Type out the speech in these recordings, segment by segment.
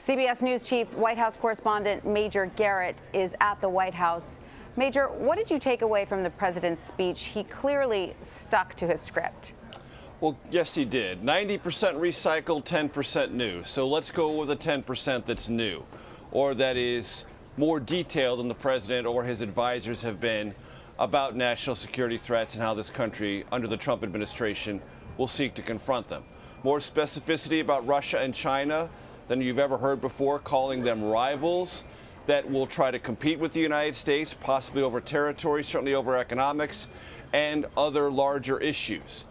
CBS News Chief White House correspondent Major Garrett is at the White House. Major, what did you take away from the president's speech? He clearly stuck to his script. Well, yes, he did. 90% recycled, 10% new. So let's go with the 10% that's new, or that is more detailed than the president or his advisors have been about national security threats and how this country, under the Trump administration, will seek to confront them. More specificity about Russia and China than you've ever heard before, calling them rivals that will try to compete with the United States, possibly over territory, certainly over economics, and other larger issues.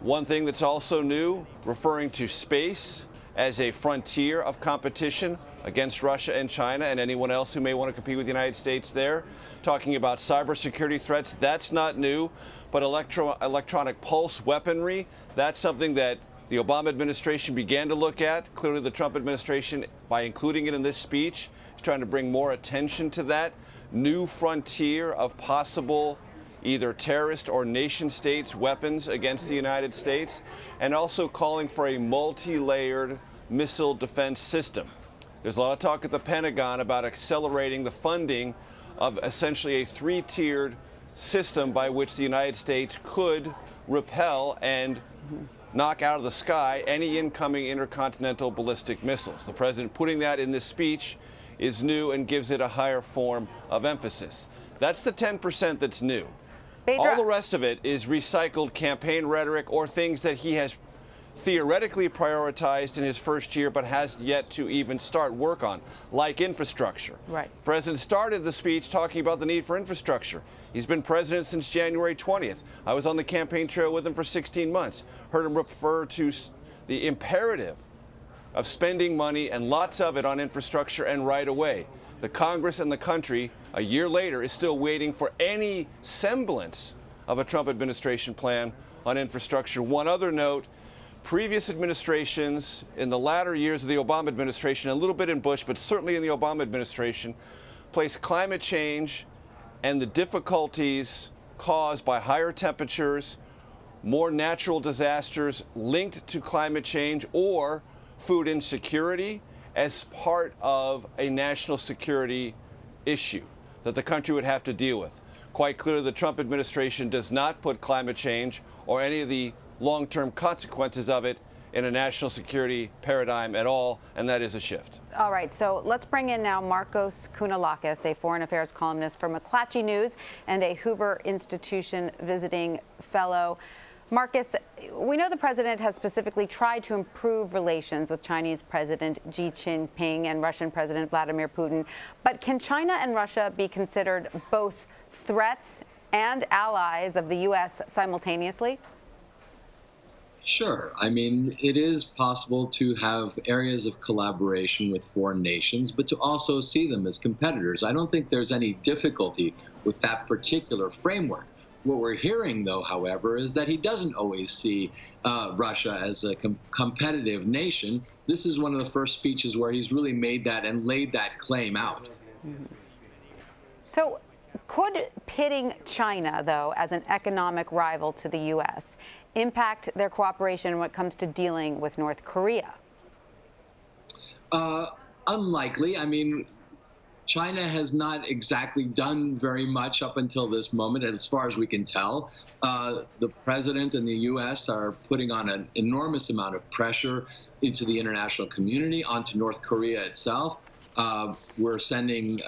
One thing that's also new, referring to space as a frontier of competition against Russia and China and anyone else who may want to compete with the United States there. Talking about cybersecurity threats, that's not new, but electronic pulse weaponry, that's something that the Obama administration began to look at. Clearly, the Trump administration, by including it in this speech, is trying to bring more attention to that new frontier of possible either terrorist or nation states weapons against the United States, and also calling for a multi-layered missile defense system. There's a lot of talk at the Pentagon about accelerating the funding of essentially a three-tiered system by which the United States could repel and knock out of the sky any incoming intercontinental ballistic missiles. The president putting that in this speech is new and gives it a higher form of emphasis. That's the 10% that's new. All the rest of it is recycled campaign rhetoric or things that he has theoretically prioritized in his first year but has yet to even start work on, like infrastructure. Right. The president started the speech talking about the need for infrastructure. He's been president since January 20th. I was on the campaign trail with him for 16 months. Heard him refer to the imperative of spending money, and lots of it, on infrastructure, and right away. The Congress and the country, a year later, is still waiting for any semblance of a Trump administration plan on infrastructure. One other note, previous administrations, in the latter years of the Obama administration, a little bit in Bush, but certainly in the Obama administration, placed climate change and the difficulties caused by higher temperatures, more natural disasters linked to climate change, or food insecurity as part of a national security issue that the country would have to deal with. Quite clearly, the Trump administration does not put climate change or any of the long-term consequences of it in a national security paradigm at all, and that is a shift. All right, so let's bring in now Markos Kounalakis, a foreign affairs columnist for McClatchy News and a Hoover Institution visiting fellow. Markos, we know the president has specifically tried to improve relations with Chinese President Xi Jinping and Russian President Vladimir Putin, but can China and Russia be considered both threats and allies of the U.S. simultaneously? Sure. I mean, it is possible to have areas of collaboration with foreign nations, but to also see them as competitors. I don't think there's any difficulty with that particular framework. What we're hearing, though, however, is that he doesn't always see Russia as a competitive nation. This is one of the first speeches where he's really made that and laid that claim out. Mm-hmm. So could pitting China, though, as an economic rival to the U.S. impact their cooperation when it comes to dealing with North Korea? Unlikely. I mean, China has not exactly done very much up until this moment, as far as we can tell. The president and the U.S. are putting on an enormous amount of pressure into the international community, onto North Korea itself. We're sending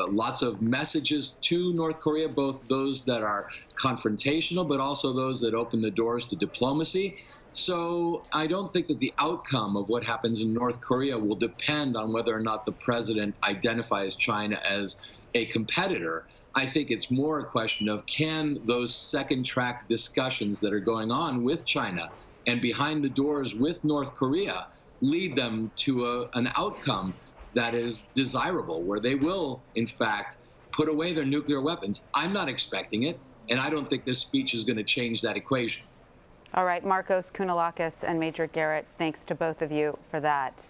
lots of messages to North Korea, both those that are confrontational, but also those that open the doors to diplomacy. So I don't think that the outcome of what happens in North Korea will depend on whether or not the president identifies China as a competitor. I think it's more a question of, can those second-track discussions that are going on with China and behind the doors with North Korea lead them to an outcome that is desirable, where they will, in fact, put away their nuclear weapons. I'm not expecting it, and I don't think this speech is going to change that equation. All right, Markos Kounalakis and Major Garrett, thanks to both of you for that.